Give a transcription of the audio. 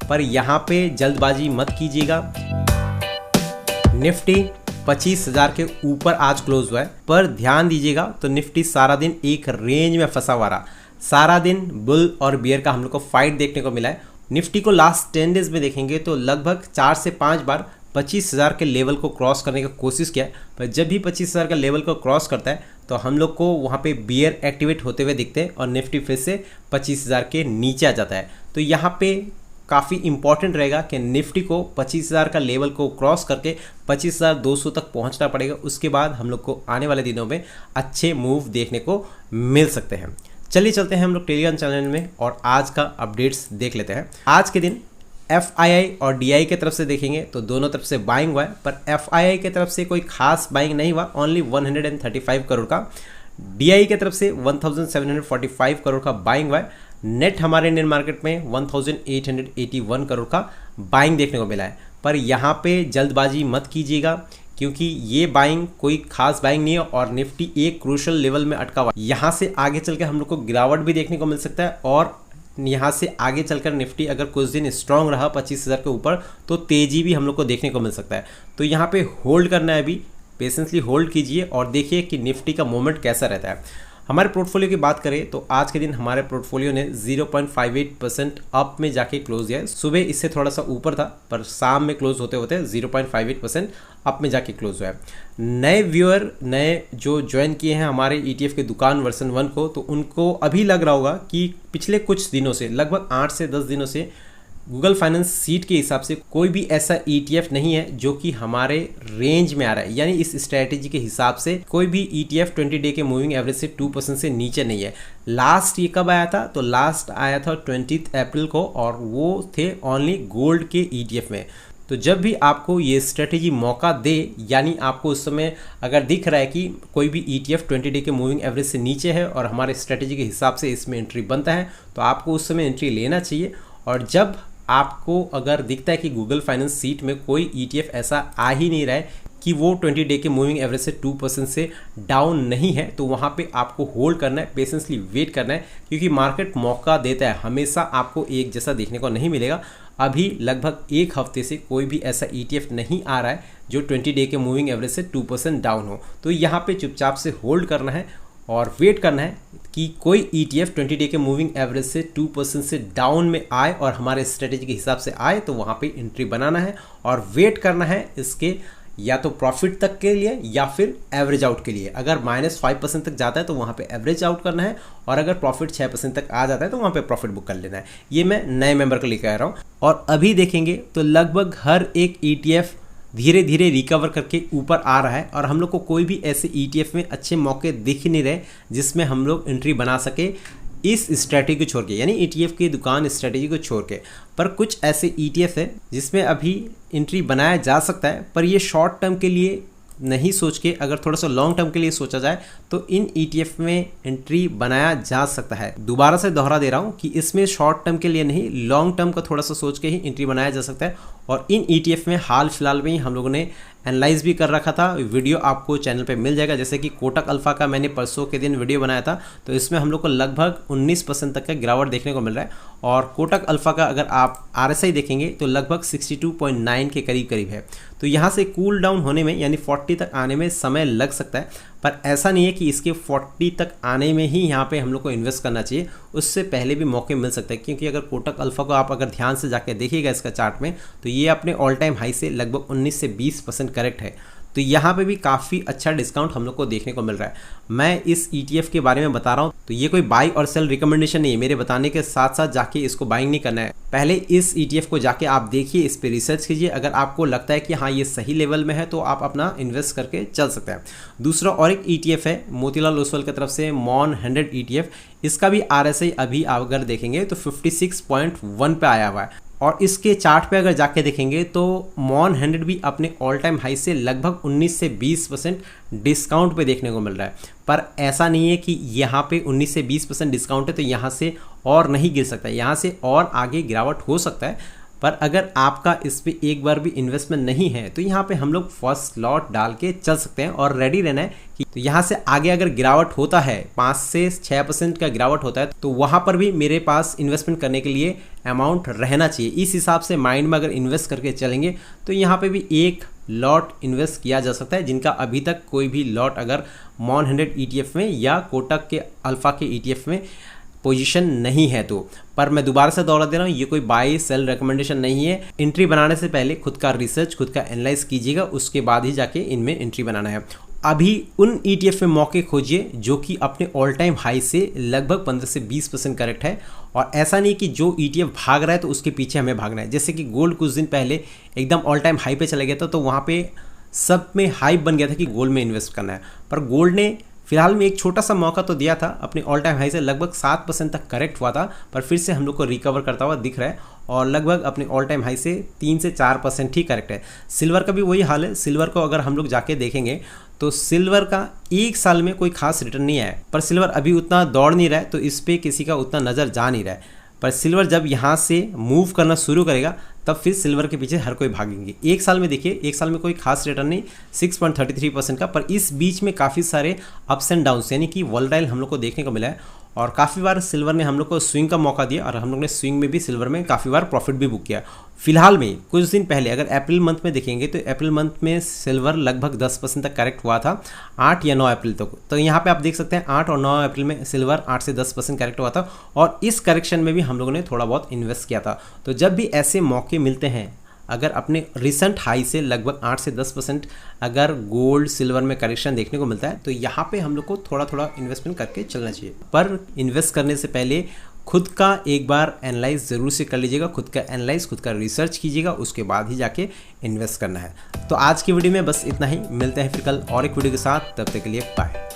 पर यहाँ पे जल्दबाजी मत कीजिएगा। निफ्टी 25,000 के ऊपर आज क्लोज हुआ है, पर ध्यान दीजिएगा तो निफ्टी सारा दिन एक रेंज में फंसा हुआ रहा। सारा दिन बुल और बियर का हम लोग को फाइट देखने को मिला है। निफ्टी को लास्ट 10 डेज में देखेंगे तो लगभग 4 से 5 बार 25,000 के लेवल को क्रॉस करने की कोशिश किया है, पर जब भी 25,000 का लेवल को क्रॉस करता है तो हम लोग को वहाँ पे बियर एक्टिवेट होते हुए दिखते हैं और निफ्टी फिर से 25,000 के नीचे आ जाता है। तो यहाँ पे काफ़ी इंपॉर्टेंट रहेगा कि निफ्टी को 25,000 का लेवल को क्रॉस करके 25,200 तक पहुँचना पड़ेगा। उसके बाद हम लोग को आने वाले दिनों में अच्छे मूव देखने को मिल सकते हैं। चलिए चलते हैं हम लोग टेलीग्राम चैनल में और आज का अपडेट्स देख लेते हैं। आज के दिन FII और DI की तरफ से देखेंगे तो दोनों तरफ से बाइंग हुआ है, पर FII की तरफ से कोई खास बाइंग नहीं हुआ, ओनली 135 करोड़ का। DI की तरफ से 1745 करोड़ का बाइंग हुआ है। नेट हमारे इंडियन मार्केट में 1881 करोड़ का बाइंग देखने को मिला है, पर यहाँ पे जल्दबाजी मत कीजिएगा क्योंकि ये बाइंग कोई खास बाइंग नहीं है और निफ्टी एक क्रूशल लेवल में अटका हुआ है। यहाँ से आगे चल के हम लोग को गिरावट भी देखने को मिल सकता है और यहाँ से आगे चलकर निफ्टी अगर कुछ दिन स्ट्रांग रहा 25,000 के ऊपर तो तेजी भी हम लोग को देखने को मिल सकता है। तो यहाँ पे होल्ड करना है, अभी पेशेंसली होल्ड कीजिए और देखिए कि निफ्टी का मूवमेंट कैसा रहता है। हमारे पोर्टफोलियो की बात करें तो आज के दिन हमारे पोर्टफोलियो ने 0.58% अप में जाके क्लोज किया है। सुबह इससे थोड़ा सा ऊपर था पर शाम में क्लोज होते होते 0.58% अप में जाके क्लोज हुआ है। नए व्यूअर नए जो ज्वाइन किए हैं हमारे ETF के दुकान वर्जन 1 को, तो उनको अभी लग रहा होगा कि पिछले कुछ दिनों से लगभग 8 से 10 दिनों से गूगल फाइनेंस सीट के हिसाब से कोई भी ऐसा ETF नहीं है जो कि हमारे रेंज में आ रहा है, यानी इस स्ट्रैटेजी के हिसाब से कोई भी ETF 20 डे के मूविंग एवरेज से 2% से नीचे नहीं है। लास्ट ये कब आया था? तो लास्ट आया था 20 अप्रैल को और वो थे ओनली गोल्ड के ETF में। तो जब भी आपको ये स्ट्रेटेजी मौका दे, यानी आपको उस समय अगर दिख रहा है कि कोई भी ETF 20 डे के मूविंग एवरेज से नीचे है और हमारे स्ट्रेटेजी के हिसाब से इसमें एंट्री बनता है, तो आपको उस समय एंट्री लेना चाहिए। और जब आपको अगर दिखता है कि गूगल फाइनेंस सीट में कोई ETF ऐसा आ ही नहीं रहा है कि वो 20 डे के मूविंग एवरेज से 2% से डाउन नहीं है, तो वहाँ पे आपको होल्ड करना है, पेशेंसली वेट करना है, क्योंकि मार्केट मौका देता है, हमेशा आपको एक जैसा देखने को नहीं मिलेगा। अभी लगभग एक हफ्ते से कोई भी ऐसा ETF नहीं आ रहा है जो 20 डे के मूविंग एवरेज से 2% डाउन हो। तो यहाँ पे चुपचाप से होल्ड करना है और वेट करना है कि कोई ETF 20 डे के मूविंग एवरेज से 2% से डाउन में आए और हमारे स्ट्रेटेजी के हिसाब से आए, तो वहाँ पे एंट्री बनाना है और वेट करना है इसके या तो प्रॉफिट तक के लिए या फिर एवरेज आउट के लिए। अगर -5% तक जाता है तो वहाँ पे एवरेज आउट करना है और अगर प्रॉफिट 6% तक आ जाता है तो वहाँ पे प्रॉफिट बुक कर लेना है। ये मैं नए मेंबर को लेकर आ रहा हूँ। और अभी देखेंगे तो लगभग हर एक ETF धीरे धीरे रिकवर करके ऊपर आ रहा है और हम लोग को कोई भी ऐसे ETF में अच्छे मौके दिख नहीं रहे जिसमें हम लोग एंट्री बना सके इस स्ट्रैटेजी को छोड़ के, यानी ETF की दुकान स्ट्रैटेजी को छोड़ के। पर कुछ ऐसे ETF है जिसमें अभी एंट्री बनाया जा सकता है, पर ये शॉर्ट टर्म के लिए नहीं सोच के अगर थोड़ा सा लॉन्ग टर्म के लिए सोचा जाए तो इन ETF में एंट्री बनाया जा सकता है। दोबारा से दोहरा दे रहा हूँ कि इसमें शॉर्ट टर्म के लिए नहीं, लॉन्ग टर्म का थोड़ा सा सोच के ही एंट्री बनाया जा सकता है। और इन ETF में हाल फिलहाल में ही हम लोगों ने एनालाइज भी कर रखा था, वीडियो आपको चैनल पे मिल जाएगा। जैसे कि कोटक अल्फा का मैंने परसों के दिन वीडियो बनाया था, तो इसमें हम लोग को लगभग 19% तक का गिरावट देखने को मिल रहा है। और कोटक अल्फा का अगर आप RSI देखेंगे तो लगभग 62.9 के करीब करीब है। तो यहाँ से कूल डाउन होने में यानी 40 तक आने में समय लग सकता है, पर ऐसा नहीं है कि इसके 40 तक आने में ही यहाँ पे हम लोग को इन्वेस्ट करना चाहिए, उससे पहले भी मौके मिल सकते हैं। क्योंकि अगर कोटक अल्फा को आप अगर ध्यान से जाकर देखिएगा इसका चार्ट में, तो ये अपने ऑल टाइम हाई से लगभग 19 से 20% करेक्ट है। तो यहाँ पे भी काफ़ी अच्छा डिस्काउंट हम लोग को देखने को मिल रहा है। मैं इस ETF के बारे में बता रहा हूँ, तो ये कोई बाई और सेल रिकमेंडेशन नहीं है। मेरे बताने के साथ साथ जाके इसको बाइंग नहीं करना है, पहले इस ETF को जाके आप देखिए, इस पर रिसर्च कीजिए। अगर आपको लगता है कि हाँ ये सही लेवल में है तो आप अपना इन्वेस्ट करके चल सकते हैं। दूसरा और एक ETF है मोतीलाल ओसवाल की तरफ से MON 100 ETF। इसका भी RSI अभी अगर देखेंगे तो 56.1 पे आया हुआ है। और इसके चार्ट पे अगर जाके देखेंगे तो MON 100 भी अपने ऑल टाइम हाई से लगभग 19 से 20% डिस्काउंट पे देखने को मिल रहा है। पर ऐसा नहीं है कि यहाँ पे 19 से 20% डिस्काउंट है तो यहाँ से और नहीं गिर सकता है, यहाँ से और आगे गिरावट हो सकता है। पर अगर आपका इस पर एक बार भी इन्वेस्टमेंट नहीं है तो यहाँ पे हम लोग फर्स्ट लॉट डाल के चल सकते हैं और रेडी रहना है कि तो यहाँ से आगे अगर गिरावट होता है 5 से 6% का गिरावट होता है तो वहाँ पर भी मेरे पास इन्वेस्टमेंट करने के लिए अमाउंट रहना चाहिए। इस हिसाब से माइंड में अगर इन्वेस्ट करके चलेंगे तो यहाँ पे भी एक लॉट इन्वेस्ट किया जा सकता है, जिनका अभी तक कोई भी लॉट अगर मॉन 100 ETF में या कोटक के अल्फा के ETF में पोजीशन नहीं है तो। पर मैं दोबारा से दोहरा दे रहा हूँ, ये कोई बाय सेल रिकमेंडेशन नहीं है। एंट्री बनाने से पहले खुद का रिसर्च, खुद का एनालाइज कीजिएगा, उसके बाद ही जाके इनमें एंट्री बनाना है। अभी उन ETF में मौके खोजिए जो कि अपने ऑल टाइम हाई से लगभग 15 से 20% करेक्ट है, और ऐसा नहीं कि जो ETF भाग रहा है तो उसके पीछे हमें भागना है। जैसे कि गोल्ड कुछ दिन पहले एकदम ऑल टाइम हाई पे चला गया था, तो वहाँ पे सब में हाइप बन गया था कि गोल्ड में इन्वेस्ट करना है, पर गोल्ड ने फिलहाल में एक छोटा सा मौका तो दिया था, अपने ऑल टाइम हाई से लगभग 7% तक करेक्ट हुआ था, पर फिर से हम लोग को रिकवर करता हुआ दिख रहा है और लगभग अपने ऑल टाइम हाई से 3 से 4% ही करेक्ट है। सिल्वर का भी वही हाल है। सिल्वर को अगर हम लोग जाके देखेंगे तो सिल्वर का एक साल में कोई खास रिटर्न नहीं आया, पर सिल्वर अभी उतना दौड़ नहीं रहा है तो इस पर किसी का उतना नज़र जा नहीं रहा है। पर सिल्वर जब यहाँ से मूव करना शुरू करेगा तब फिर सिल्वर के पीछे हर कोई भागेंगे। एक साल में देखिए, एक साल में कोई खास रिटर्न नहीं, 6.33% का, पर इस बीच में काफ़ी सारे अप्स एंड डाउन्स यानी कि वोलेटाइल हम लोग को देखने को मिला है, और काफ़ी बार सिल्वर ने हम लोग को स्विंग का मौका दिया और हम लोग ने स्विंग में भी सिल्वर में काफ़ी बार प्रॉफिट भी बुक किया। फिलहाल में कुछ दिन पहले अगर अप्रैल मंथ में देखेंगे तो अप्रैल मंथ में सिल्वर लगभग 10% तक करेक्ट हुआ था, 8 या 9 अप्रैल तक। तो यहाँ पे आप देख सकते हैं 8 और 9 अप्रैल में सिल्वर 8 से 10% करेक्ट हुआ था, और इस करेक्शन में भी हम लोगों ने थोड़ा बहुत इन्वेस्ट किया था। तो जब भी ऐसे मौके मिलते हैं, अगर अपने रिसेंट हाई से लगभग 8 से 10% अगर गोल्ड सिल्वर में करेक्शन देखने को मिलता है तो यहाँ पे हम लोग को थोड़ा थोड़ा इन्वेस्टमेंट करके चलना चाहिए। पर इन्वेस्ट करने से पहले खुद का एक बार एनालाइज ज़रूर से कर लीजिएगा, खुद का एनालाइज, खुद का रिसर्च कीजिएगा, उसके बाद ही जाके इन्वेस्ट करना है। तो आज की वीडियो में बस इतना ही, मिलते हैं फिर कल और एक वीडियो के साथ, तब तक के लिए बाय।